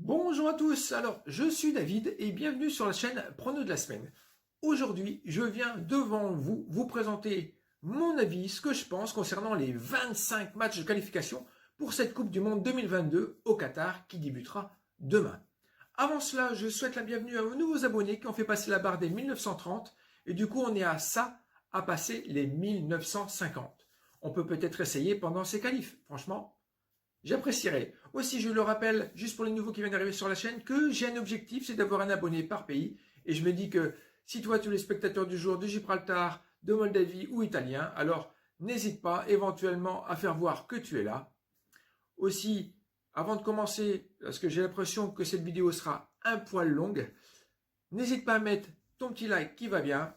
Bonjour à tous, alors je suis David et bienvenue sur la chaîne Prono de la semaine. Aujourd'hui, je viens devant vous présenter mon avis, ce que je pense concernant les 25 matchs de qualification pour cette Coupe du Monde 2022 au Qatar qui débutera demain. Avant cela, je souhaite la bienvenue à nos nouveaux abonnés qui ont fait passer la barre des 1930 et du coup on est à passer les 1950. On peut peut-être essayer pendant ces qualifs, franchement. J'apprécierais. Aussi, je le rappelle, juste pour les nouveaux qui viennent d'arriver sur la chaîne, que j'ai un objectif, c'est d'avoir un abonné par pays. Et je me dis que si toi, tous les spectateurs du jour de Gibraltar, de Moldavie ou Italien, alors n'hésite pas éventuellement à faire voir que tu es là. Aussi, avant de commencer, parce que j'ai l'impression que cette vidéo sera un poil longue, n'hésite pas à mettre ton petit like qui va bien,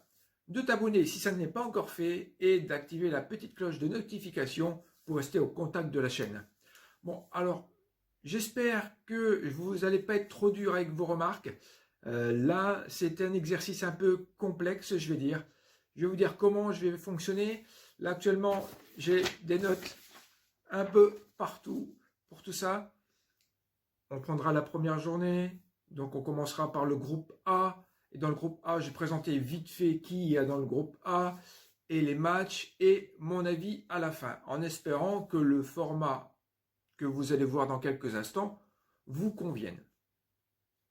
de t'abonner si ça n'est pas encore fait et d'activer la petite cloche de notification pour rester au contact de la chaîne. Bon, alors, j'espère que vous n'allez pas être trop dur avec vos remarques. Là, c'est un exercice un peu complexe, je vais dire. Je vais vous dire comment je vais fonctionner. Là, actuellement, j'ai des notes un peu partout pour tout ça. On prendra la première journée. Donc, on commencera par le groupe A. Et dans le groupe A, j'ai présenté vite fait qui y a dans le groupe A et les matchs et mon avis à la fin, en espérant que le format que vous allez voir dans quelques instants, vous conviennent.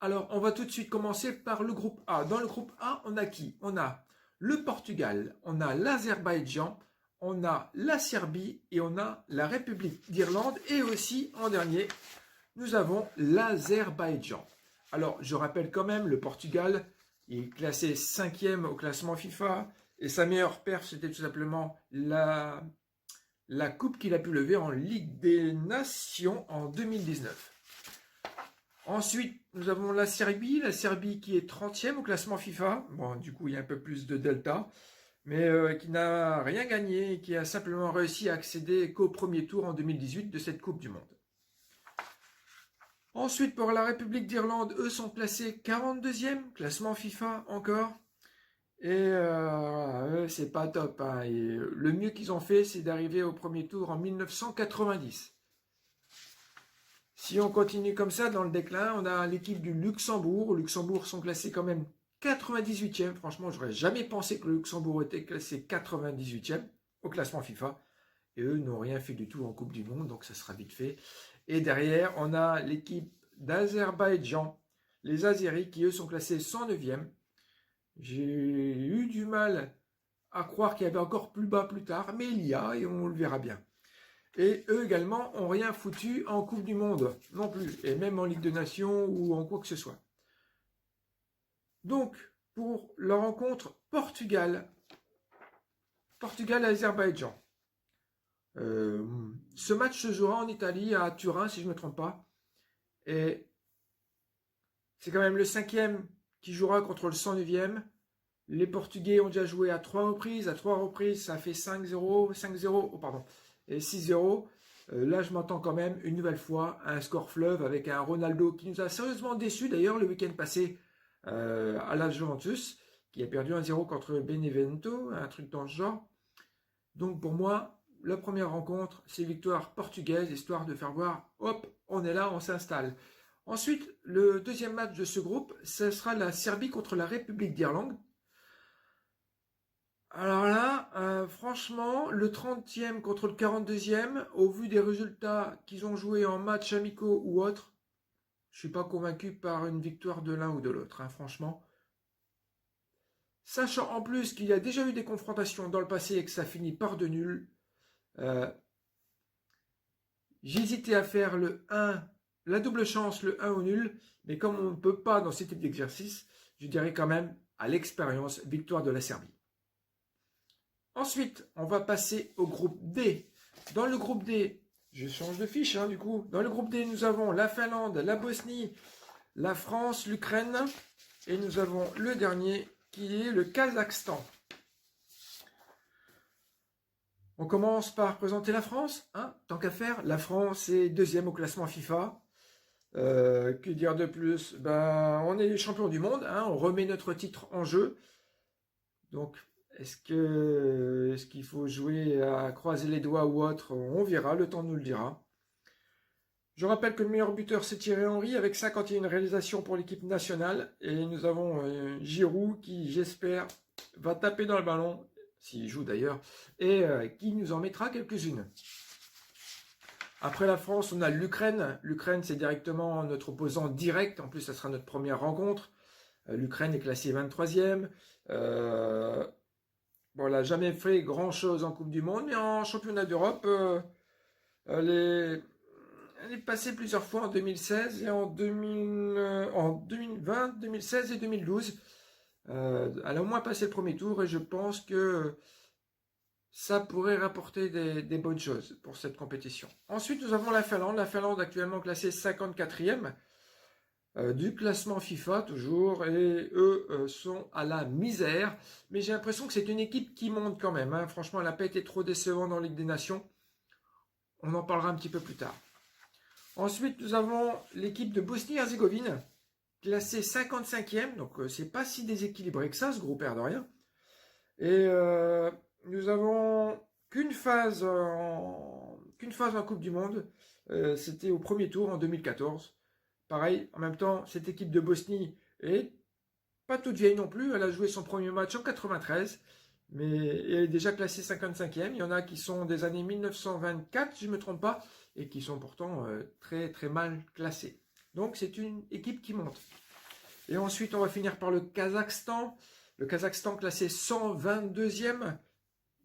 Alors, on va tout de suite commencer par le groupe A. Dans le groupe A, on a qui? On a le Portugal, on a l'Azerbaïdjan, on a la Serbie et on a la République d'Irlande. Et aussi, en dernier, nous avons l'Azerbaïdjan. Alors, je rappelle quand même, le Portugal est classé 5e au classement FIFA. Et sa meilleure perf, c'était tout simplement la coupe qu'il a pu lever en Ligue des Nations en 2019. Ensuite, nous avons la Serbie qui est 30e au classement FIFA. Bon, du coup, il y a un peu plus de delta, mais qui n'a rien gagné et qui a simplement réussi à accéder qu'au premier tour en 2018 de cette Coupe du Monde. Ensuite, pour la République d'Irlande, eux sont classés 42e, classement FIFA encore. Et voilà, c'est pas top, hein. Et le mieux qu'ils ont fait, c'est d'arriver au premier tour en 1990. Si on continue comme ça dans le déclin, on a l'équipe du Luxembourg. Au Luxembourg sont classés quand même 98e. Franchement, j'aurais jamais pensé que le Luxembourg était classé 98e au classement FIFA. Et eux n'ont rien fait du tout en Coupe du Monde, donc ça sera vite fait. Et derrière, on a l'équipe d'Azerbaïdjan, les Azeris, qui eux sont classés 109e. J'ai eu du mal à croire qu'il y avait encore plus bas plus tard, mais il y a et on le verra bien. Et eux également n'ont rien foutu en Coupe du Monde non plus, et même en Ligue des Nations ou en quoi que ce soit. Donc, pour la rencontre Portugal-Azerbaïdjan. Ce match se jouera en Italie, à Turin, si je ne me trompe pas. Et c'est quand même le 5e qui jouera contre le 109e. Les Portugais ont déjà joué à 3 reprises. À 3 reprises, ça fait 5-0, 5-0, oh pardon, et 6-0. Là, je m'attends quand même une nouvelle fois à un score fleuve avec un Ronaldo qui nous a sérieusement déçus d'ailleurs le week-end passé à la Juventus, qui a perdu 1-0 contre Benevento, un truc dans ce genre. Donc pour moi, la première rencontre, c'est victoire portugaise, histoire de faire voir, hop, on est là, on s'installe. Ensuite, le deuxième match de ce groupe, ce sera la Serbie contre la République d'Irlande. Alors là, franchement, le 30e contre le 42e, au vu des résultats qu'ils ont joués en matchs amicaux ou autres, je suis pas convaincu par une victoire de l'un ou de l'autre, hein, franchement. Sachant en plus qu'il y a déjà eu des confrontations dans le passé et que ça finit par de nul, j'hésitais à faire le 1, la double chance, le 1 au nul, mais comme on ne peut pas dans ce type d'exercice, je dirais quand même à l'expérience, victoire de la Serbie. Ensuite, on va passer au groupe D. Dans le groupe D, je change de fiche du coup. Dans le groupe D, nous avons la Finlande, la Bosnie, la France, l'Ukraine. Et nous avons le dernier qui est le Kazakhstan. On commence par présenter la France. Tant qu'à faire, la France est 2e au classement FIFA. Que dire de plus? On est les champions du monde. On remet notre titre en jeu. Donc, est-ce qu'il faut jouer à croiser les doigts ou autre? On verra, le temps nous le dira. Je rappelle que le meilleur buteur, c'est Thierry Henry, avec 51 réalisations pour l'équipe nationale. Et nous avons Giroud, qui, j'espère, va taper dans le ballon, s'il joue d'ailleurs, et qui nous en mettra quelques-unes. Après la France, on a l'Ukraine. L'Ukraine, c'est directement notre opposant direct. En plus, ça sera notre première rencontre. L'Ukraine est classée 23e. Bon, elle n'a jamais fait grand-chose en Coupe du Monde, mais en championnat d'Europe, elle est passée plusieurs fois en 2016 et en 2020, 2016 et 2012. Elle a au moins passé le premier tour et je pense que ça pourrait rapporter des bonnes choses pour cette compétition. Ensuite, nous avons la Finlande. La Finlande actuellement classée 54e du classement FIFA toujours. Et eux sont à la misère. Mais j'ai l'impression que c'est une équipe qui monte quand même. Hein. Franchement, elle n'a pas été trop décevante dans la Ligue des Nations. On en parlera un petit peu plus tard. Ensuite, nous avons l'équipe de Bosnie-Herzégovine, classée 55e. Donc, c'est pas si déséquilibré que ça, ce groupe, air de rien. Et nous avons qu'une phase en Coupe du Monde. C'était au premier tour en 2014. Pareil, en même temps, cette équipe de Bosnie est pas toute vieille non plus. Elle a joué son premier match en 93, mais elle est déjà classée 55e. Il y en a qui sont des années 1924, si je ne me trompe pas, et qui sont pourtant très très mal classés. Donc c'est une équipe qui monte. Et ensuite, on va finir par le Kazakhstan. Le Kazakhstan classé 122e. Ne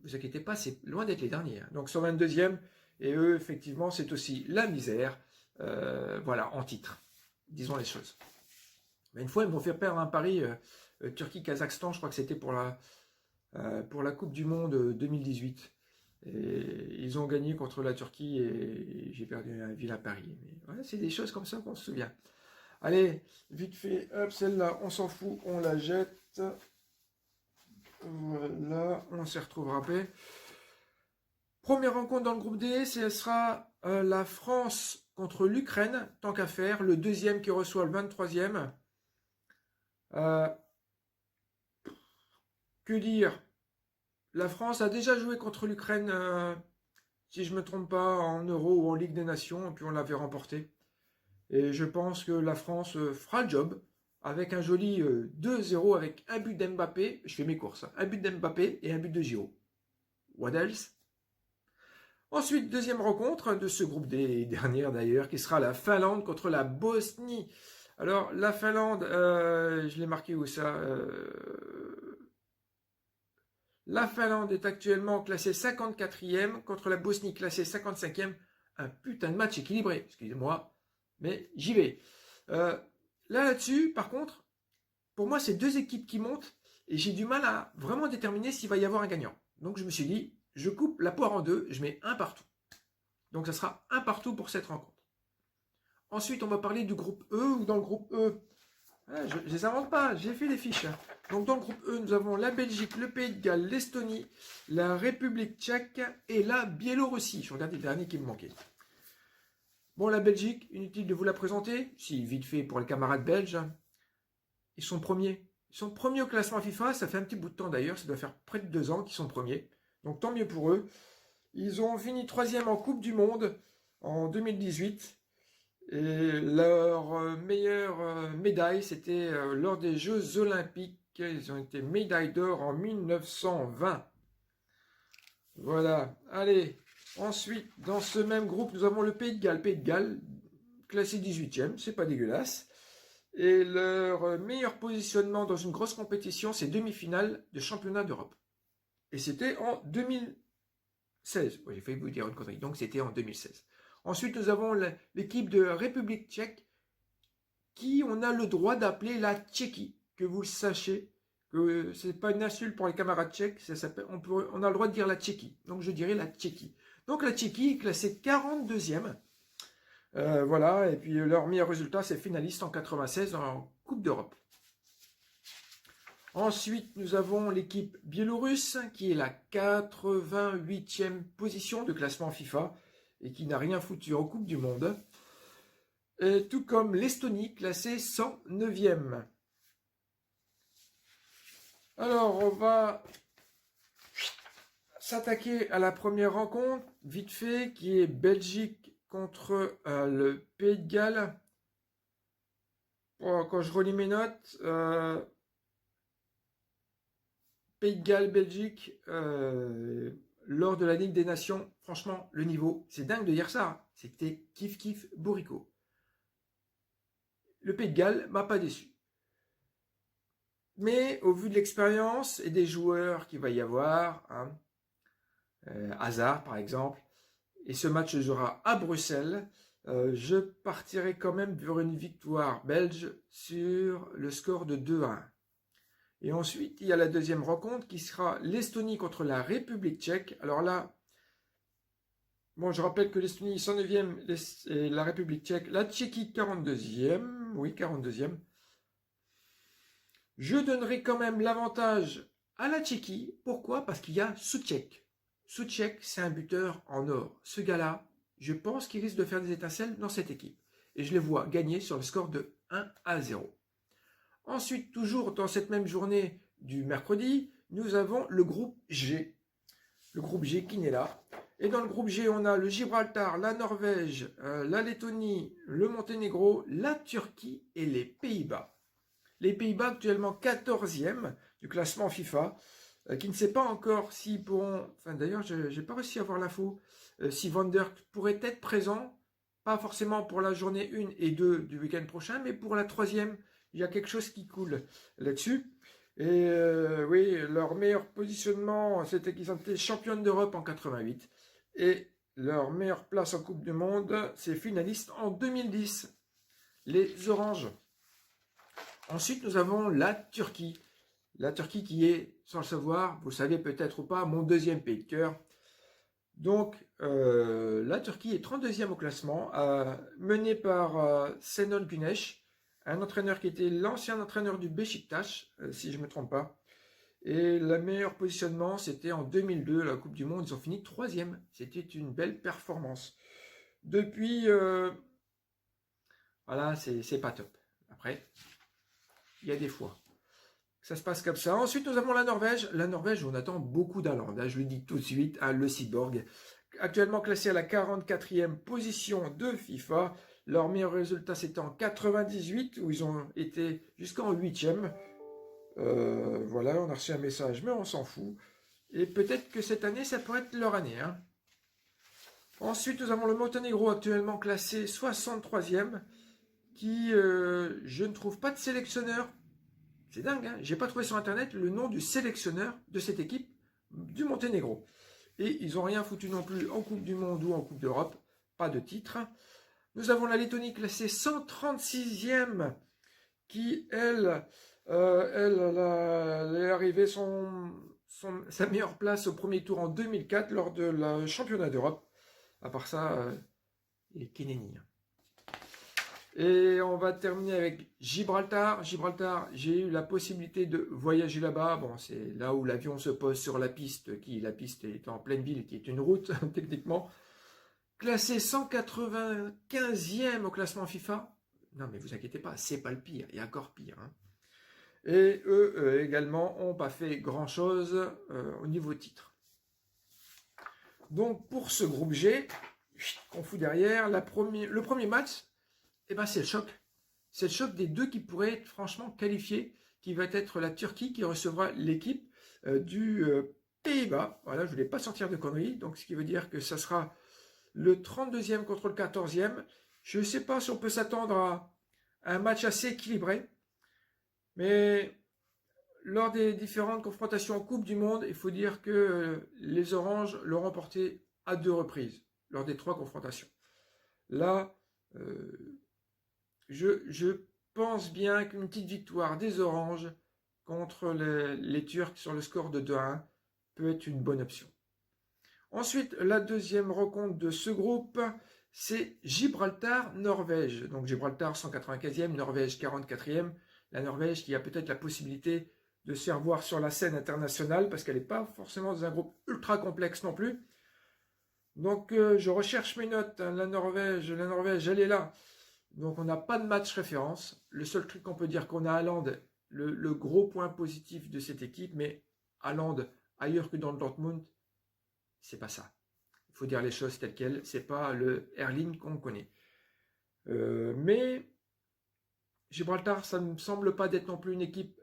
vous inquiétez pas, c'est loin d'être les derniers. Hein. Donc 122e. Et eux, effectivement, c'est aussi la misère. Voilà, en titre. Disons les choses. Mais une fois, ils m'ont fait perdre un pari Turquie-Kazakhstan. Je crois que c'était pour la Coupe du Monde 2018. Et ils ont gagné contre la Turquie et j'ai perdu un vilain pari. Mais voilà, c'est des choses comme ça qu'on se souvient. Allez, vite fait, hop, celle-là, on s'en fout, on la jette. Voilà, on s'y retrouvera après. Première rencontre dans le groupe D, ce sera la France contre l'Ukraine, tant qu'à faire. Le deuxième qui reçoit le 23e. Que dire? La France a déjà joué contre l'Ukraine, si je ne me trompe pas, en Euro ou en Ligue des Nations, et puis on l'avait remporté. Et je pense que la France fera le job avec un joli 2-0 avec un but d'Mbappé. Je fais mes courses. Hein. Un but d'Mbappé et un but de Giroud. What else? Ensuite, deuxième rencontre de ce groupe des dernières d'ailleurs, qui sera la Finlande contre la Bosnie. Alors, la Finlande, je l'ai marqué où ça La Finlande est actuellement classée 54e contre la Bosnie classée 55e. Un putain de match équilibré, excusez-moi. Mais j'y vais. Là-dessus, par contre, pour moi, c'est deux équipes qui montent et j'ai du mal à vraiment déterminer s'il va y avoir un gagnant. Donc je me suis dit, je coupe la poire en deux, je mets un partout. Donc ça sera un partout pour cette rencontre. Ensuite, on va parler du groupe E ou dans le groupe E. Je ne les invente pas, j'ai fait des fiches. Donc dans le groupe E, nous avons la Belgique, le Pays de Galles, l'Estonie, la République tchèque et la Biélorussie. Je regarde les derniers qui me manquaient. Bon, la Belgique, inutile de vous la présenter. Si, vite fait pour les camarades belges. Ils sont premiers. Ils sont premiers au classement FIFA. Ça fait un petit bout de temps d'ailleurs. Ça doit faire près de 2 ans qu'ils sont premiers. Donc tant mieux pour eux. Ils ont fini 3e en Coupe du Monde en 2018. Et leur meilleure médaille, c'était lors des Jeux Olympiques. Ils ont été médaille d'or en 1920. Voilà. Allez. Ensuite, dans ce même groupe, nous avons le Pays de Galles. Pays de Galles, classé 18e, c'est pas dégueulasse. Et leur meilleur positionnement dans une grosse compétition, c'est demi-finale de championnat d'Europe. Et c'était en 2016. Ouais, j'ai failli vous dire une connerie. Donc c'était en 2016. Ensuite, nous avons l'équipe de République tchèque, qui on a le droit d'appeler la Tchéquie. Que vous le sachiez, que ce n'est pas une insulte pour les camarades tchèques, on a le droit de dire la Tchéquie. Donc je dirais la Tchéquie. Donc la Tchéquie est classée 42e. Voilà, et puis leur meilleur résultat, c'est finaliste en 96 en Coupe d'Europe. Ensuite, nous avons l'équipe biélorusse qui est la 88e position de classement FIFA et qui n'a rien foutu en Coupe du Monde. Et tout comme l'Estonie, classée 109e. Alors, on va s'attaquer à la première rencontre, vite fait, qui est Belgique contre le Pays de Galles. Oh, quand je relis mes notes, Pays de Galles, Belgique, lors de la Ligue des Nations, franchement, le niveau, c'est dingue de dire ça. C'était kiff bourricot. Le Pays de Galles m'a pas déçu. Mais au vu de l'expérience et des joueurs qu'il va y avoir, hein, Hazard par exemple, et ce match se jouera à Bruxelles, je partirai quand même vers une victoire belge sur le score de 2-1. Et ensuite, il y a la deuxième rencontre qui sera l'Estonie contre la République tchèque. Alors là, bon, je rappelle que l'Estonie 109e et la République tchèque, la Tchéquie 42e. Oui, 42e. Je donnerai quand même l'avantage à la Tchéquie. Pourquoi? Parce qu'il y a Souček. Souček, c'est un buteur en or. Ce gars-là, je pense qu'il risque de faire des étincelles dans cette équipe. Et je les vois gagner sur le score de 1-0. Ensuite, toujours dans cette même journée du mercredi, nous avons le groupe G. Le groupe G qui n'est là. Et dans le groupe G, on a le Gibraltar, la Norvège, la Lettonie, le Monténégro, la Turquie et les Pays-Bas. Les Pays-Bas actuellement 14e du classement FIFA, qui ne sait pas encore s'ils pourront... Enfin d'ailleurs, je n'ai pas réussi à avoir l'info. Si Van der pourrait être présent, pas forcément pour la journée 1 et 2 du week-end prochain, mais pour la 3e, il y a quelque chose qui coule là-dessus. Et oui, leur meilleur positionnement, c'était qu'ils ont été championnes d'Europe en 88. Et leur meilleure place en Coupe du Monde, c'est finaliste en 2010. Les Oranges. Ensuite, nous avons la Turquie. La Turquie qui est, sans le savoir, vous le savez peut-être ou pas, mon deuxième pays de cœur. Donc, la Turquie est 32e au classement, menée par Şenol Güneş, un entraîneur qui était l'ancien entraîneur du Beşiktaş, si je ne me trompe pas. Et le meilleur positionnement, c'était en 2002, la Coupe du Monde, ils ont fini 3e. C'était une belle performance. Depuis, voilà, c'est pas top. Après, il y a des fois. Ça se passe comme ça. Ensuite, nous avons la Norvège. La Norvège, on attend beaucoup d'Haaland. Je le dis tout de suite, le cyborg. Actuellement classé à la 44e position de FIFA. Leur meilleur résultat, c'était en 98, où ils ont été jusqu'en 8e. Voilà, on a reçu un message, mais on s'en fout. Et peut-être que cette année, ça pourrait être leur année. Hein. Ensuite, nous avons le Monténégro, actuellement classé 63e, qui, je ne trouve pas de sélectionneur. C'est dingue, hein. J'ai pas trouvé sur internet le nom du sélectionneur de cette équipe du Monténégro. Et ils n'ont rien foutu non plus en Coupe du Monde ou en Coupe d'Europe. Pas de titre. Nous avons la Lettonie classée 136e qui, elle est arrivée sa meilleure place au premier tour en 2004 lors de la championnat d'Europe. À part ça, il est Keneni. Et on va terminer avec Gibraltar. Gibraltar, j'ai eu la possibilité de voyager là-bas. Bon, c'est là où l'avion se pose sur la piste, la piste est en pleine ville, qui est une route, techniquement. Classé 195e au classement FIFA. Non, mais vous inquiétez pas, c'est pas le pire, il y a encore pire. Hein. Et eux également n'ont pas fait grand-chose au niveau titre. Donc, pour ce groupe G, qu'on fout derrière, le premier match, eh ben, c'est le choc. C'est le choc des deux qui pourraient être franchement qualifiés, qui va être la Turquie qui recevra l'équipe du Pays-Bas. Voilà, je ne voulais pas sortir de conneries, donc ce qui veut dire que ça sera le 32e contre le 14e. Je ne sais pas si on peut s'attendre à un match assez équilibré, mais lors des différentes confrontations en Coupe du Monde, il faut dire que les Oranges l'ont remporté à 2 reprises, lors des 3 confrontations. Là, je pense bien qu'une petite victoire des Oranges contre les Turcs sur le score de 2-1 peut être une bonne option. Ensuite, la deuxième rencontre de ce groupe, c'est Gibraltar-Norvège. Donc Gibraltar 195e, Norvège 44e. La Norvège qui a peut-être la possibilité de se faire voir sur la scène internationale parce qu'elle n'est pas forcément dans un groupe ultra complexe non plus. Donc je recherche mes notes. Hein, la Norvège, elle est là. Donc on n'a pas de match référence. Le seul truc qu'on peut dire qu'on a Haaland, le gros point positif de cette équipe, mais Haaland ailleurs que dans le Dortmund, c'est pas ça. Il faut dire les choses telles quelles. C'est pas le Erling qu'on connaît. Mais Gibraltar, ça ne me semble pas d'être non plus une équipe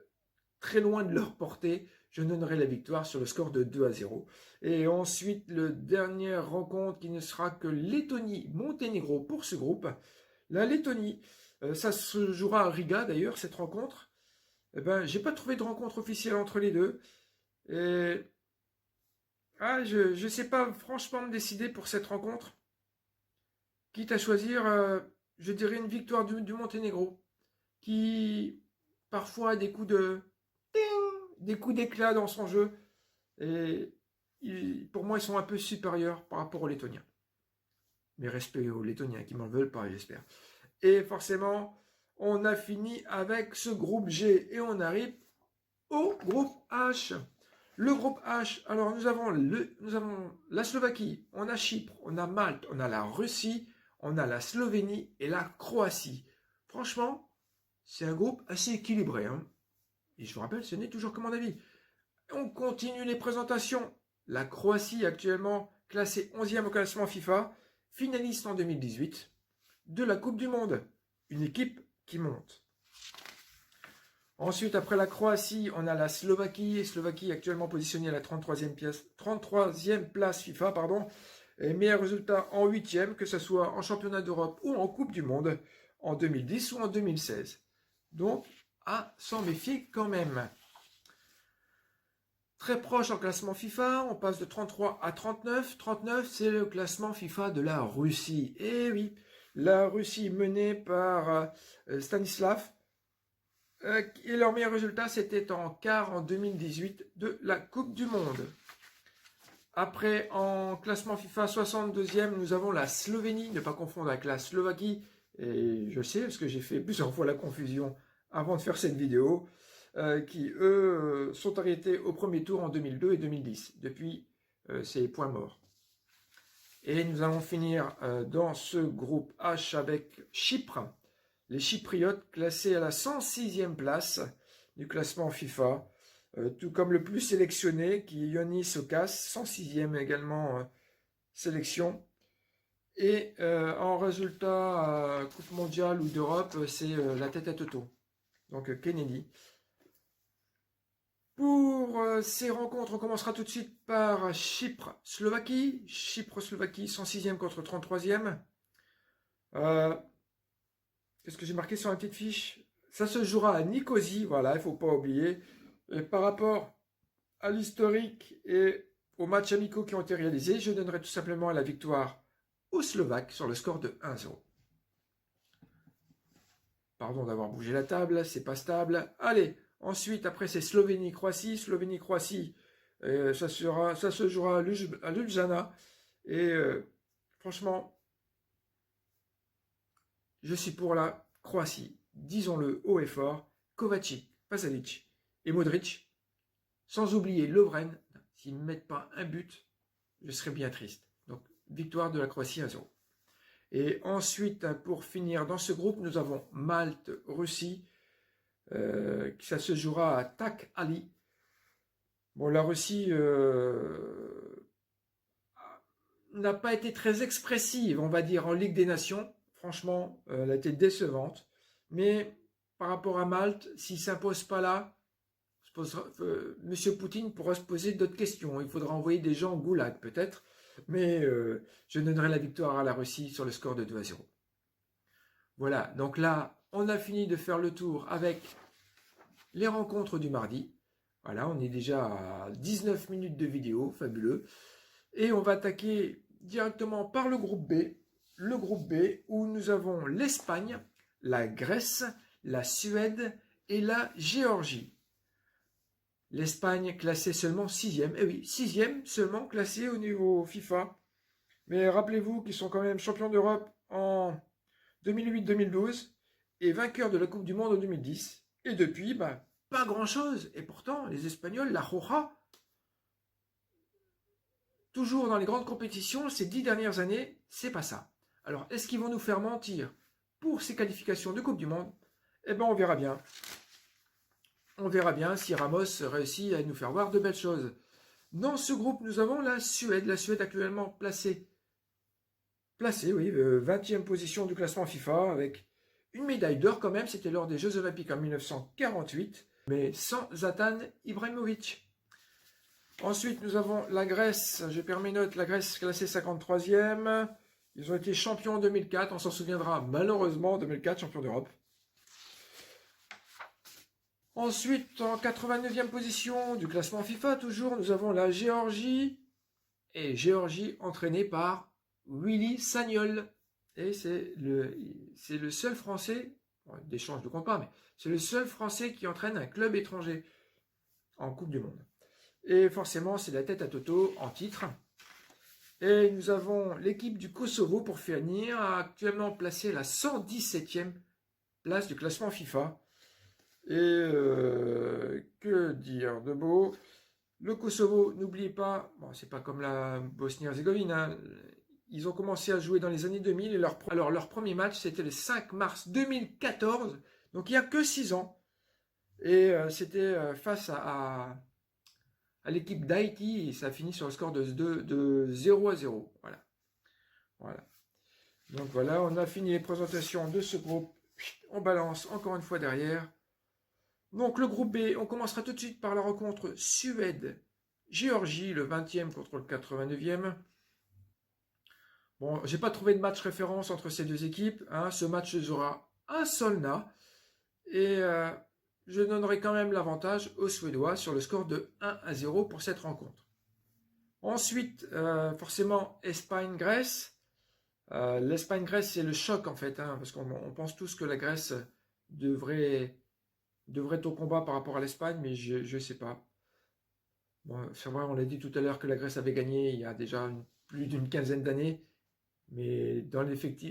très loin de leur portée. Je donnerai la victoire sur le score de 2-0. Et ensuite, le dernière rencontre qui ne sera que Lettonie-Monténégro pour ce groupe. La Lettonie, ça se jouera à Riga d'ailleurs, cette rencontre. Eh ben, j'ai pas trouvé de rencontre officielle entre les deux. Et je ne sais pas franchement me décider pour cette rencontre. Quitte à choisir, je dirais une victoire du Monténégro, qui parfois a des coups d'éclat dans son jeu. Et pour moi, ils sont un peu supérieurs par rapport aux Lettoniens. Mais respect aux Lettoniens qui m'en veulent pas, j'espère. Et forcément, on a fini avec ce groupe G et on arrive au groupe H. Le groupe H, alors nous avons la Slovaquie, on a Chypre, on a Malte, on a la Russie, on a la Slovénie et la Croatie. Franchement, c'est un groupe assez équilibré. Hein. Et je vous rappelle, ce n'est toujours que mon avis. On continue les présentations. La Croatie, actuellement classée 11e au classement FIFA, finaliste en 2018 de la Coupe du Monde. Une équipe qui monte. Ensuite, après la Croatie, on a la Slovaquie. Slovaquie actuellement positionnée à la 33e place FIFA. Et meilleur résultat en 8e, que ce soit en championnat d'Europe ou en Coupe du Monde, en 2010 ou en 2016. Donc, à s'en méfier quand même. Très proche en classement FIFA, on passe de 33 à 39. 39, c'est le classement FIFA de la Russie. Et oui, la Russie menée par Stanislav. Et leur meilleur résultat, c'était en quart en 2018 de la Coupe du Monde. Après, en classement FIFA 62e, nous avons la Slovénie, ne pas confondre avec la Slovaquie. Et je sais, parce que j'ai fait plusieurs fois la confusion avant de faire cette vidéo, qui, eux, sont arrêtés au premier tour en 2002 et 2010. Depuis, c'est point mort. Et nous allons finir dans ce groupe H avec Chypre. Les Chypriotes classés à la 106e place du classement FIFA, tout comme le plus sélectionné qui est Ioannis Okas, 106e également sélection. Et en résultat Coupe mondiale ou d'Europe, c'est la tête à Toto, donc Kennedy. Pour ces rencontres, on commencera tout de suite par Chypre-Slovaquie. Chypre-Slovaquie, 106e contre 33e. Qu'est-ce que j'ai marqué sur la petite fiche? Ça se jouera à Nicosie, voilà, il ne faut pas oublier. Et par rapport à l'historique et aux matchs amicaux qui ont été réalisés, je donnerai tout simplement la victoire aux Slovaques sur le score de 1-0. Pardon d'avoir bougé la table, c'est pas stable. Allez, ensuite, après c'est Slovénie-Croatie. Slovénie-Croatie, ça se jouera à Ljubljana. Et franchement, je suis pour la Croatie. Disons-le haut et fort. Kovacic, Pasalic et Modric. Sans oublier Lovren. S'ils ne mettent pas un but, je serais bien triste. Donc, victoire de la Croatie 1-0. Et ensuite, pour finir dans ce groupe, nous avons Malte-Russie. Ça se jouera à Tak Ali. Bon, la Russie n'a pas été très expressive, on va dire, en Ligue des Nations. Franchement, elle a été décevante. Mais par rapport à Malte, s'il ne s'impose pas là, M. Poutine pourra se poser d'autres questions. Il faudra envoyer des gens au goulag peut-être. Mais je donnerai la victoire à la Russie sur le score de 2-0. Voilà, donc là, on a fini de faire le tour avec les rencontres du mardi. Voilà, on est déjà à 19 minutes de vidéo, fabuleux. Et on va attaquer directement par le groupe B. Le groupe B où nous avons l'Espagne, la Grèce, la Suède et la Géorgie. L'Espagne classée seulement 6e. Eh oui, 6e seulement classée au niveau FIFA. Mais rappelez-vous qu'ils sont quand même champions d'Europe en 2008-2012 et vainqueurs de la Coupe du Monde en 2010. Et depuis, pas grand-chose. Et pourtant, les Espagnols, la Roja, toujours dans les grandes compétitions, ces 10 dernières années, c'est pas ça. Alors, est-ce qu'ils vont nous faire mentir pour ces qualifications de Coupe du Monde? Eh bien, on verra bien. On verra bien si Ramos réussit à nous faire voir de belles choses. Dans ce groupe, nous avons la Suède. La Suède actuellement placée oui, 20e position du classement FIFA avec une médaille d'or quand même. C'était lors des Jeux Olympiques en 1948, mais sans Zlatan Ibrahimovic. Ensuite, nous avons la Grèce. Je perds mes notes. La Grèce classée 53e. Ils ont été champions en 2004. On s'en souviendra malheureusement. 2004, champion d'Europe. Ensuite, en 89e position du classement FIFA, toujours, nous avons la Géorgie. Et Géorgie entraînée par Willy Sagnol. Et c'est le seul Français, bon, d'échange de compte pas, mais c'est le seul Français qui entraîne un club étranger en Coupe du Monde. Et forcément, c'est la tête à Toto en titre. Et nous avons l'équipe du Kosovo pour finir, actuellement placée à la 117e place du classement FIFA. Et que dire de beau? Le Kosovo, n'oubliez pas, bon, c'est pas comme la Bosnie-Herzégovine, hein, ils ont commencé à jouer dans les années 2000 et leur premier match c'était le 5 mars 2014, donc il n'y a que 6 ans. Et c'était face à l'équipe d'Haïti et ça a fini sur le score de 0-0. Voilà. Donc voilà, on a fini les présentations de ce groupe. On balance encore une fois derrière. Donc le groupe B, on commencera tout de suite par la rencontre Suède-Géorgie, le 20e contre le 89e. Bon, j'ai pas trouvé de match référence entre ces deux équipes. Hein. Ce match sera à Solna. Et je donnerai quand même l'avantage aux Suédois sur le score de 1-0 pour cette rencontre. Ensuite, forcément, Espagne-Grèce. L'Espagne-Grèce, c'est le choc en fait, hein, parce qu'on pense tous que la Grèce devrait être au combat par rapport à l'Espagne, mais je ne sais pas. Bon, c'est vrai, on l'a dit tout à l'heure que la Grèce avait gagné il y a déjà plus d'une quinzaine d'années, mais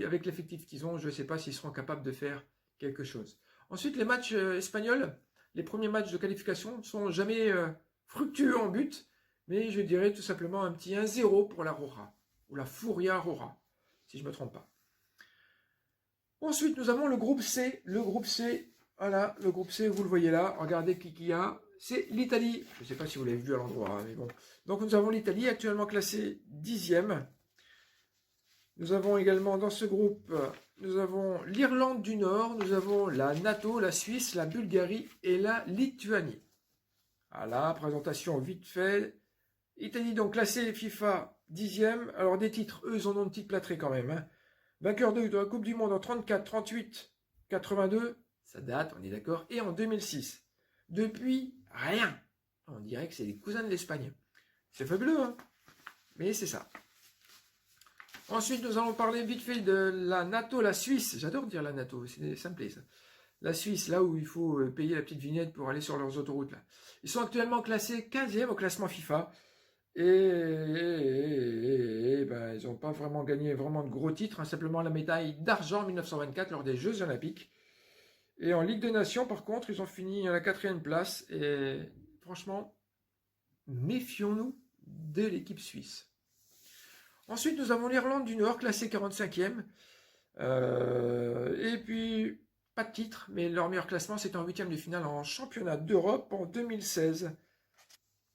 avec l'effectif qu'ils ont, je ne sais pas s'ils seront capables de faire quelque chose. Ensuite, les matchs espagnols, les premiers matchs de qualification ne sont jamais fructueux en but, mais je dirais tout simplement un petit 1-0 pour la Roja, ou la Furia Roja, si je ne me trompe pas. Ensuite, nous avons le groupe C. Le groupe C, voilà, le groupe C, vous le voyez là, regardez qui y a, c'est l'Italie. Je ne sais pas si vous l'avez vu à l'endroit, mais bon. Donc nous avons l'Italie actuellement classée 10e. Nous avons également dans ce groupe, nous avons l'Irlande du Nord, nous avons la NATO, la Suisse, la Bulgarie et la Lituanie. Voilà, présentation vite fait. Italie donc classée FIFA 10e. Alors des titres, eux ils en ont une petite plâtrée quand même. Hein. Vainqueur de la Coupe du Monde en 34, 38, 82, ça date, on est d'accord, et en 2006. Depuis, rien. On dirait que c'est les cousins de l'Espagne. C'est fabuleux, hein, mais c'est ça. Ensuite, nous allons parler vite fait de la NATO, la Suisse. J'adore dire la NATO, ça me plaît ça. La Suisse, là où il faut payer la petite vignette pour aller sur leurs autoroutes. Là. Ils sont actuellement classés 15e au classement FIFA. Et ben, ils n'ont pas vraiment gagné vraiment de gros titres. Hein, simplement la médaille d'argent en 1924 lors des Jeux Olympiques. Et en Ligue des Nations, par contre, ils ont fini à la 4e place. Et franchement, méfions-nous de l'équipe suisse. Ensuite, nous avons l'Irlande du Nord, classée 45e. Et puis, pas de titre, mais leur meilleur classement, c'est en 8e de finale en championnat d'Europe en 2016.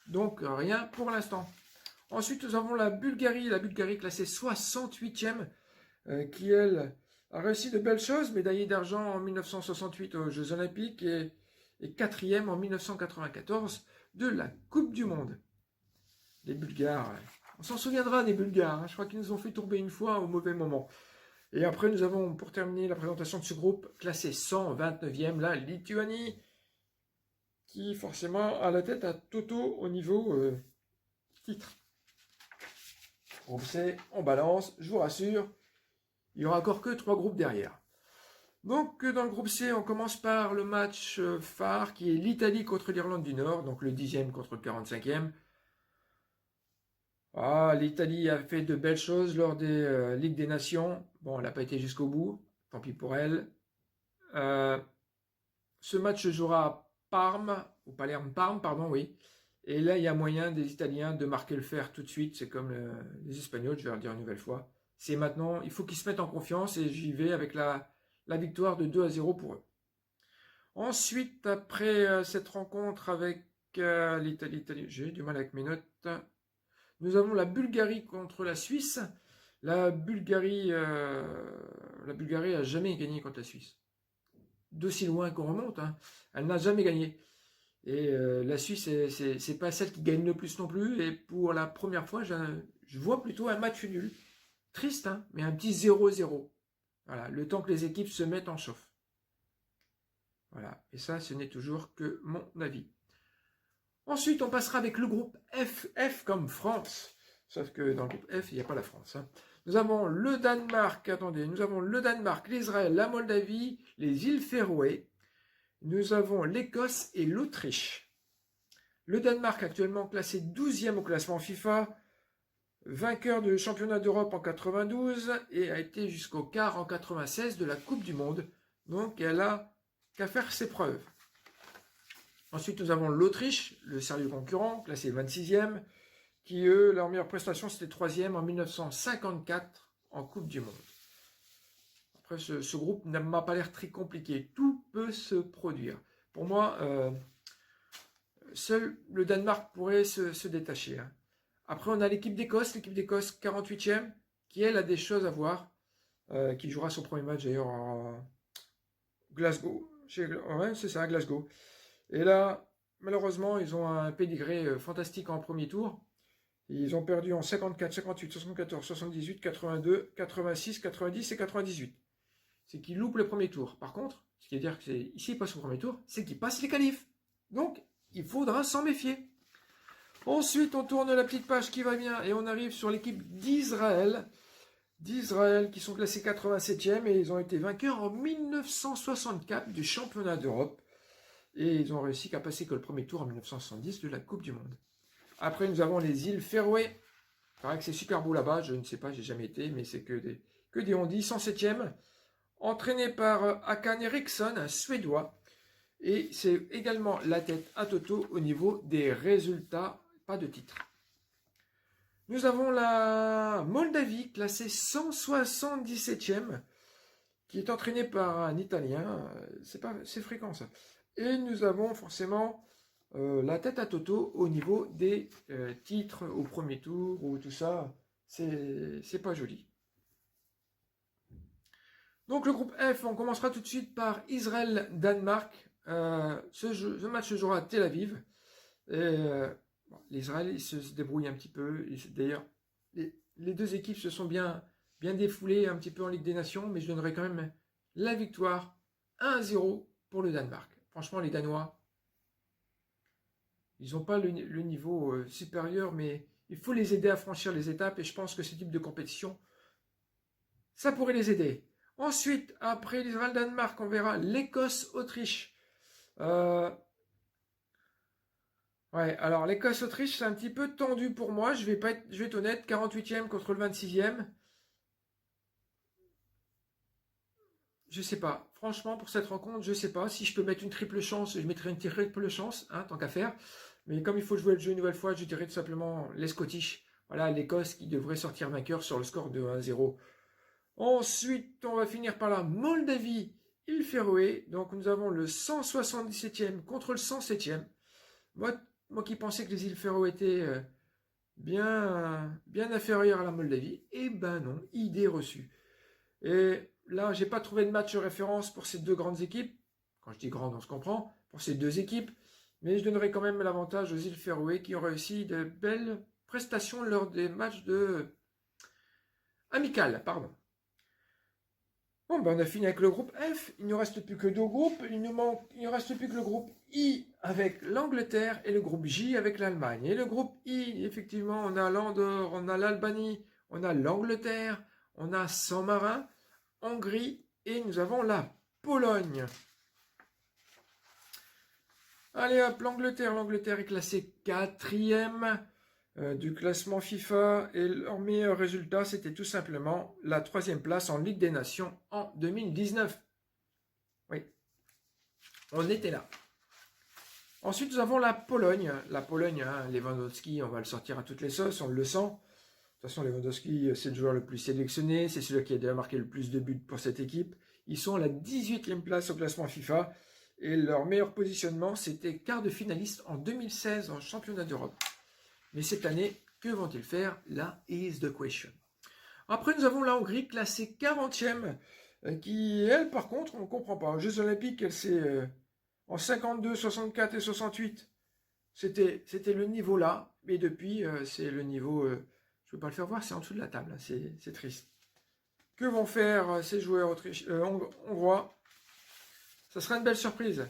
Donc, rien pour l'instant. Ensuite, nous avons la Bulgarie classée 68e, qui, elle, a réussi de belles choses, médaillée d'argent en 1968 aux Jeux Olympiques et 4e en 1994 de la Coupe du Monde. Les Bulgares, on s'en souviendra des Bulgares, hein. Je crois qu'ils nous ont fait tomber une fois au mauvais moment. Et après, nous avons, pour terminer la présentation de ce groupe, classé 129e, la Lituanie, qui forcément a la tête à Toto au niveau titre. Groupe C, on balance, je vous rassure, il n'y aura encore que 3 groupes derrière. Donc dans le groupe C, on commence par le match phare qui est l'Italie contre l'Irlande du Nord, donc le 10e contre le 45e. Ah, l'Italie a fait de belles choses lors des Ligues des Nations. Bon, elle n'a pas été jusqu'au bout, tant pis pour elle. Ce match se jouera à Parme, ou Palerme-Parme, pardon, oui. Et là, il y a moyen des Italiens de marquer le fer tout de suite. C'est comme les Espagnols, je vais le dire une nouvelle fois. C'est maintenant, il faut qu'ils se mettent en confiance et j'y vais avec la victoire de 2-0 pour eux. Ensuite, après cette rencontre avec l'Italie, j'ai du mal avec mes notes. Nous avons la Bulgarie contre la Suisse. La Bulgarie a jamais gagné contre la Suisse. D'aussi loin qu'on remonte, hein, elle n'a jamais gagné. Et la Suisse, c'est pas celle qui gagne le plus non plus. Et pour la première fois, je vois plutôt un match nul. Triste, hein, mais un petit 0-0. Voilà, le temps que les équipes se mettent en chauffe. Voilà, et ça, ce n'est toujours que mon avis. Ensuite, on passera avec le groupe F, F comme France. Sauf que dans le groupe F, il n'y a pas la France. Hein. Nous avons le Danemark, l'Israël, la Moldavie, les îles Féroé. Nous avons l'Écosse et l'Autriche. Le Danemark, actuellement classé 12e au classement FIFA, vainqueur du championnat d'Europe en 92 et a été jusqu'au quart en 96 de la Coupe du Monde. Donc, elle a qu'à faire ses preuves. Ensuite, nous avons l'Autriche, le sérieux concurrent, classé 26e, qui, eux, leur meilleure prestation, c'était 3e en 1954 en Coupe du Monde. Après, ce groupe ne m'a pas l'air très compliqué. Tout peut se produire. Pour moi, seul le Danemark pourrait se détacher. Hein. Après, on a l'équipe d'Écosse 48e, qui, elle, a des choses à voir, qui jouera son premier match, d'ailleurs, à Glasgow. Ouais, c'est ça, à Glasgow. Et là, malheureusement, ils ont un pédigré fantastique en premier tour. Ils ont perdu en 54, 58, 74, 78, 82, 86, 90 et 98. C'est qu'ils loupent le premier tour. Par contre, ce qui veut dire que s'ils passent au premier tour, c'est qu'ils passent les qualifs. Donc, il faudra s'en méfier. Ensuite, on tourne la petite page qui va bien et on arrive sur l'équipe d'Israël. D'Israël qui sont classés 87e et ils ont été vainqueurs en 1964 du championnat d'Europe. Et ils ont réussi qu'à passer que le premier tour en 1970 de la Coupe du Monde. Après, nous avons les îles Féroé. Il paraît que c'est super beau là-bas. Je ne sais pas, j'ai jamais été, mais c'est que des ondis. 107e, entraîné par Hakan Eriksson, un Suédois. Et c'est également la tête à Toto au niveau des résultats, pas de titre. Nous avons la Moldavie, classée 177e, qui est entraînée par un Italien. C'est fréquent ça. Et nous avons forcément la tête à Toto au niveau des titres au premier tour ou tout ça. C'est pas joli. Donc le groupe F, on commencera tout de suite par Israël-Danemark. Ce match se jouera à Tel Aviv. L'Israël se débrouille un petit peu. D'ailleurs, les deux équipes se sont bien défoulées un petit peu en Ligue des Nations, mais je donnerai quand même la victoire 1-0 pour le Danemark. Franchement, les Danois, ils n'ont pas le niveau supérieur, mais il faut les aider à franchir les étapes, et je pense que ce type de compétition, ça pourrait les aider. Ensuite, après l'Israël-Danemark, on verra l'Écosse-Autriche. Ouais, alors l'Écosse-Autriche, c'est un petit peu tendu pour moi, je vais être honnête, 48e contre le 26e. Je sais pas. Franchement, pour cette rencontre, je sais pas. Si je peux mettre une triple chance, je mettrai une triple chance, hein, tant qu'à faire. Mais comme il faut jouer le jeu une nouvelle fois, je dirais tout simplement les Scottish. Voilà, l'Écosse qui devrait sortir vainqueur sur le score de 1-0. Ensuite, on va finir par la Moldavie, île Féroé. Donc, nous avons le 177e contre le 107e. Moi qui pensais que les îles Féroé étaient bien inférieures à la Moldavie, eh ben non, idée reçue. Et là, j'ai pas trouvé de match de référence pour ces deux grandes équipes. Quand je dis grande, on se comprend. Pour ces deux équipes. Mais je donnerai quand même l'avantage aux îles Féroé qui ont réussi de belles prestations lors des matchs amicales. Bon, ben on a fini avec le groupe F. Il ne nous reste plus que deux groupes. Il ne reste plus que le groupe I avec l'Angleterre et le groupe J avec l'Allemagne. Et le groupe I, effectivement, on a l'Andorre, on a l'Albanie, on a l'Angleterre, on a San Marin, Hongrie et nous avons la Pologne. Allez hop, l'Angleterre est classée 4e du classement FIFA et leur meilleur résultat c'était tout simplement la 3e place en Ligue des Nations en 2019. Oui, on était là. Ensuite nous avons la Pologne. La Pologne, hein, Lewandowski, on va le sortir à toutes les sauces, on le sent. De toute façon, Lewandowski, c'est le joueur le plus sélectionné, c'est celui qui a déjà marqué le plus de buts pour cette équipe. Ils sont à la 18e place au classement FIFA. Et leur meilleur positionnement, c'était quart de finaliste en 2016 en championnat d'Europe. Mais cette année, que vont-ils faire? Là is the question. Après, nous avons la Hongrie, classée 40e, qui, elle, par contre, on ne comprend pas. Aux Jeux Olympiques, elle s'est en 52, 64 et 68. C'était le niveau là, mais depuis, c'est le niveau... je ne peux pas le faire voir, c'est en dessous de la table. C'est triste. Que vont faire ces joueurs hongrois? Ça sera une belle surprise.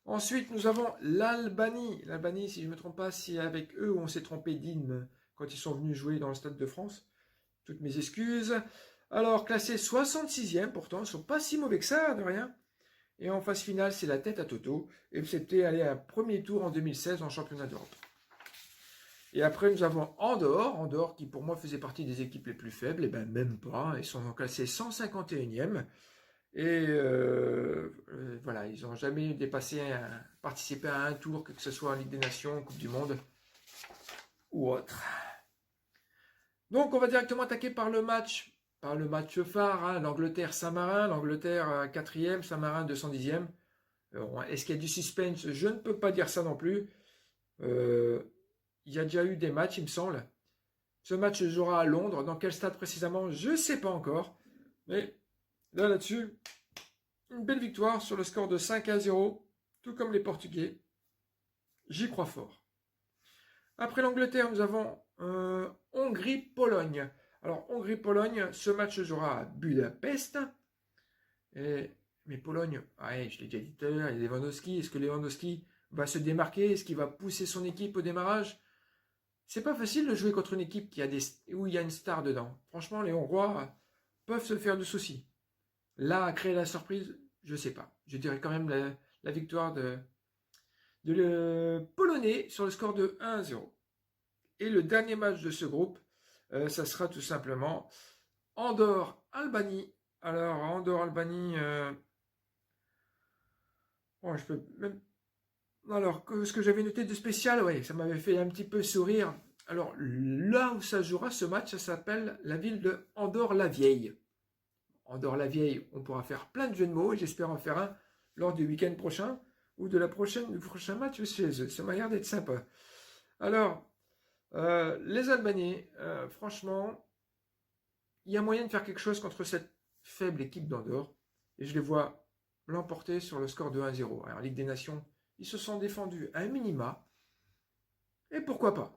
Ensuite, nous avons l'Albanie. L'Albanie, si je ne me trompe pas, c'est avec eux où on s'est trompé d'hymne quand ils sont venus jouer dans le Stade de France. Toutes mes excuses. Alors, classé 66e, pourtant, ils ne sont pas si mauvais que ça, de rien. Et en phase finale, c'est la tête à Toto. Et c'était aller à un premier tour en 2016 en championnat d'Europe. Et après, nous avons Andorre. Andorre qui, pour moi, faisait partie des équipes les plus faibles. Et bien, même pas. Ils sont classés 151e. Et voilà, ils n'ont jamais participé à un tour, que ce soit en Ligue des Nations, Coupe du Monde ou autre. Donc, on va directement attaquer par le match phare, hein, l'Angleterre-Saint-Marin, l'Angleterre 4e, Saint-Marin 210e. Est-ce qu'il y a du suspense? Je ne peux pas dire ça non plus. Il y a déjà eu des matchs, il me semble. Ce match se jouera à Londres. Dans quel stade précisément? Je ne sais pas encore. Mais là-dessus, une belle victoire sur le score de 5-0, tout comme les Portugais. J'y crois fort. Après l'Angleterre, nous avons Hongrie-Pologne. Alors, Hongrie-Pologne, ce match se jouera à Budapest. Mais Pologne, ouais, je l'ai déjà dit tout à l'heure, il y a Lewandowski. Est-ce que Lewandowski va se démarquer? Est-ce qu'il va pousser son équipe au démarrage? C'est pas facile de jouer contre une équipe où il y a une star dedans. Franchement, les Hongrois peuvent se faire de soucis. Là, à créer la surprise, je ne sais pas. Je dirais quand même la victoire de le Polonais sur le score de 1-0. Et le dernier match de ce groupe, ça sera tout simplement Andorre-Albanie. Alors, Andorre-Albanie... je peux même... Alors, ce que j'avais noté de spécial, ouais, ça m'avait fait un petit peu sourire. Alors, là où ça jouera ce match, ça s'appelle la ville de Andorre-la-Vieille. Andorre-la-Vieille, on pourra faire plein de jeux de mots, et j'espère en faire un lors du week-end prochain, ou du prochain match chez eux. Ça m'a l'air d'être sympa. Alors, les Albanais, franchement, il y a moyen de faire quelque chose contre cette faible équipe d'Andorre, et je les vois l'emporter sur le score de 1-0. Alors, Ligue des Nations, ils se sont défendus à un minima, et pourquoi pas.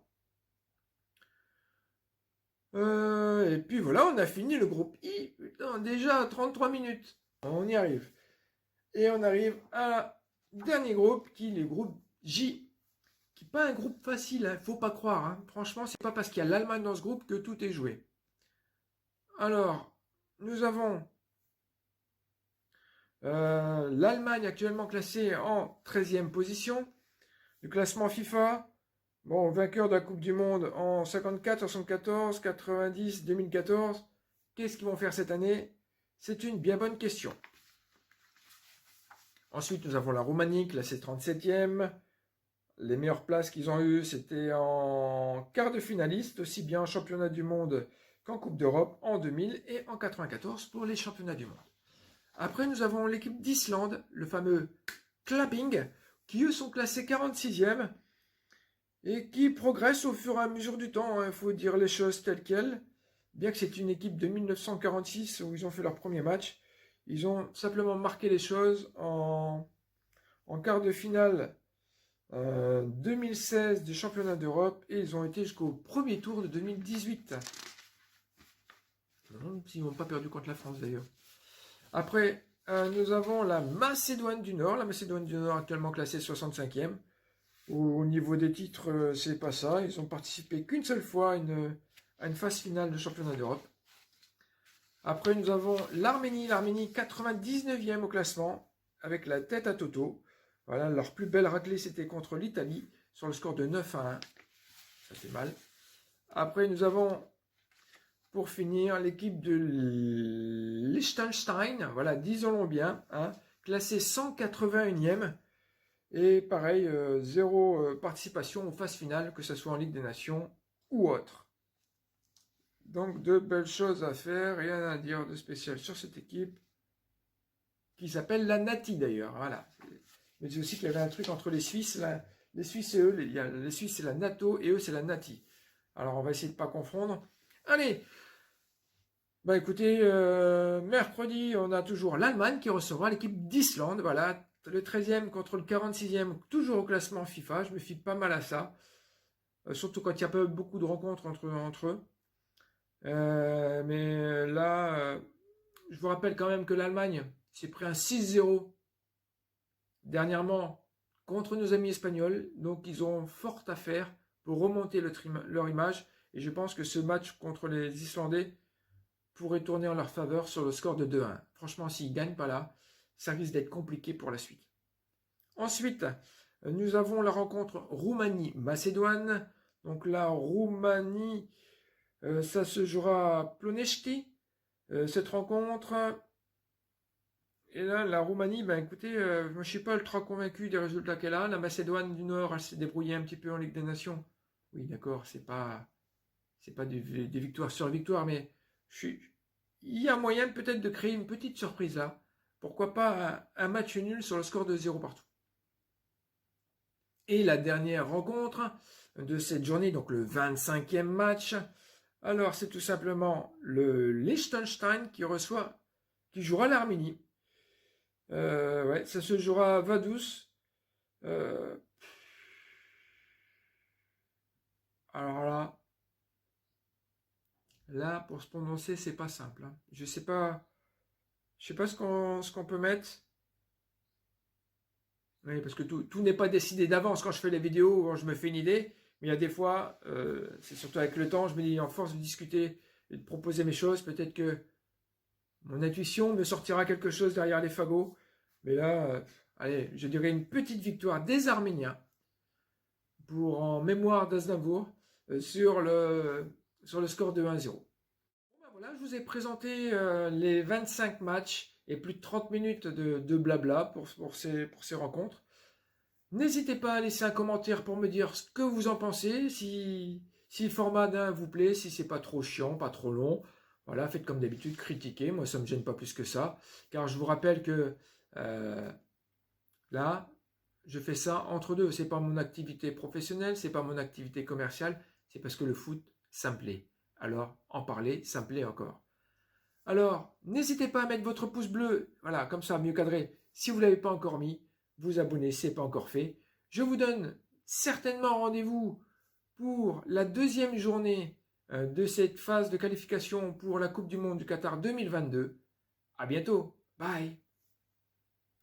Et puis voilà, on a fini le groupe I. Putain, déjà 33 minutes. On y arrive. Et on arrive à dernier groupe, qui est le groupe J. Qui n'est pas un groupe facile, hein, faut pas croire. Hein. Franchement, c'est pas parce qu'il y a l'Allemagne dans ce groupe que tout est joué. Alors, nous avons l'Allemagne actuellement classée en 13e position du classement FIFA. Bon, vainqueur de la Coupe du Monde en 54, 74, 90, 2014. Qu'est-ce qu'ils vont faire cette année? C'est une bien bonne question. Ensuite, nous avons la Roumanie, classée 37e. Les meilleures places qu'ils ont eues, c'était en quart de finaliste, aussi bien en championnat du monde qu'en Coupe d'Europe en 2000 et en 94 pour les championnats du monde. Après, nous avons l'équipe d'Islande, le fameux Clapping, qui eux sont classés 46e. Et qui progresse au fur et à mesure du temps, il faut dire les choses telles quelles. Bien que c'est une équipe de 1946 où ils ont fait leur premier match, ils ont simplement marqué les choses en quart de finale 2016 des championnats d'Europe et ils ont été jusqu'au premier tour de 2018. Je me demande s'ils n'ont pas perdu contre la France d'ailleurs. Après, nous avons la Macédoine du Nord. La Macédoine du Nord actuellement classée 65e. Au niveau des titres, c'est pas ça. Ils ont participé qu'une seule fois à une phase finale de championnat d'Europe. Après, nous avons l'Arménie. L'Arménie 99e au classement, avec la tête à Toto. Voilà, leur plus belle raclée, c'était contre l'Italie, sur le score de 9-1. Ça fait mal. Après, nous avons, pour finir, l'équipe de Liechtenstein. Voilà, disons-le bien, hein, classée 181e. Et pareil, zéro participation aux phases finales, que ce soit en Ligue des Nations ou autre. Donc de belles choses à faire, rien à dire de spécial sur cette équipe, qui s'appelle la Nati d'ailleurs. Voilà. me disais aussi qu'il y avait un truc entre les Suisses. Là, les Suisses et eux, les Suisses c'est la NATO et eux c'est la Nati. Alors on va essayer de ne pas confondre. Allez, bah écoutez, mercredi, on a toujours l'Allemagne qui recevra l'équipe d'Islande. Voilà, le 13e contre le 46e, toujours au classement FIFA. Je me fie pas mal à ça. Surtout quand il n'y a pas beaucoup de rencontres entre eux. Mais là, je vous rappelle quand même que l'Allemagne s'est pris un 6-0 dernièrement contre nos amis espagnols. Donc ils ont fort à faire pour remonter leur image. Et je pense que ce match contre les Islandais pourrait tourner en leur faveur sur le score de 2-1. Franchement, s'ils ne gagnent pas là, ça risque d'être compliqué pour la suite. Ensuite, nous avons la rencontre Roumanie-Macédoine. Donc la Roumanie, ça se jouera à Ploiești, cette rencontre. Et là, la Roumanie, ben écoutez, moi, je ne suis pas ultra convaincu des résultats qu'elle a. La Macédoine du Nord, elle s'est débrouillée un petit peu en Ligue des Nations. Oui, d'accord, c'est pas des victoires sur victoire, mais il y a moyen peut-être de créer une petite surprise là. Pourquoi pas un match nul sur le score de 0 partout. Et la dernière rencontre de cette journée, donc le 25e match. Alors, c'est tout simplement le Liechtenstein qui jouera l'Arménie. Ouais, ça se jouera à Vaduz. Alors là, pour se prononcer, c'est pas simple. Hein. Je sais pas ce qu'on peut mettre. Oui, parce que tout n'est pas décidé d'avance. Quand je fais les vidéos, je me fais une idée. Mais il y a des fois, c'est surtout avec le temps, je me dis, en force de discuter et de proposer mes choses, peut-être que mon intuition me sortira quelque chose derrière les fagots. Mais là, allez, je dirais une petite victoire des Arméniens en mémoire d'Aznavour sur le score de 1-0. Bon, ben voilà, je vous ai présenté les 25 matchs et plus de 30 minutes de blabla pour ces rencontres. N'hésitez pas à laisser un commentaire pour me dire ce que vous en pensez, si le format d'un vous plaît, si c'est pas trop chiant, pas trop long. Voilà, faites comme d'habitude, critiquez. Moi, ça ne me gêne pas plus que ça. Car je vous rappelle que là, je fais ça entre deux. C'est pas mon activité professionnelle, c'est pas mon activité commerciale. C'est parce que le foot, ça me plaît. Alors, en parler, ça me plaît encore. Alors, n'hésitez pas à mettre votre pouce bleu. Voilà, comme ça, mieux cadré. Si vous ne l'avez pas encore mis, vous abonner, ce n'est pas encore fait. Je vous donne certainement rendez-vous pour la deuxième journée de cette phase de qualification pour la Coupe du Monde du Qatar 2022. À bientôt. Bye.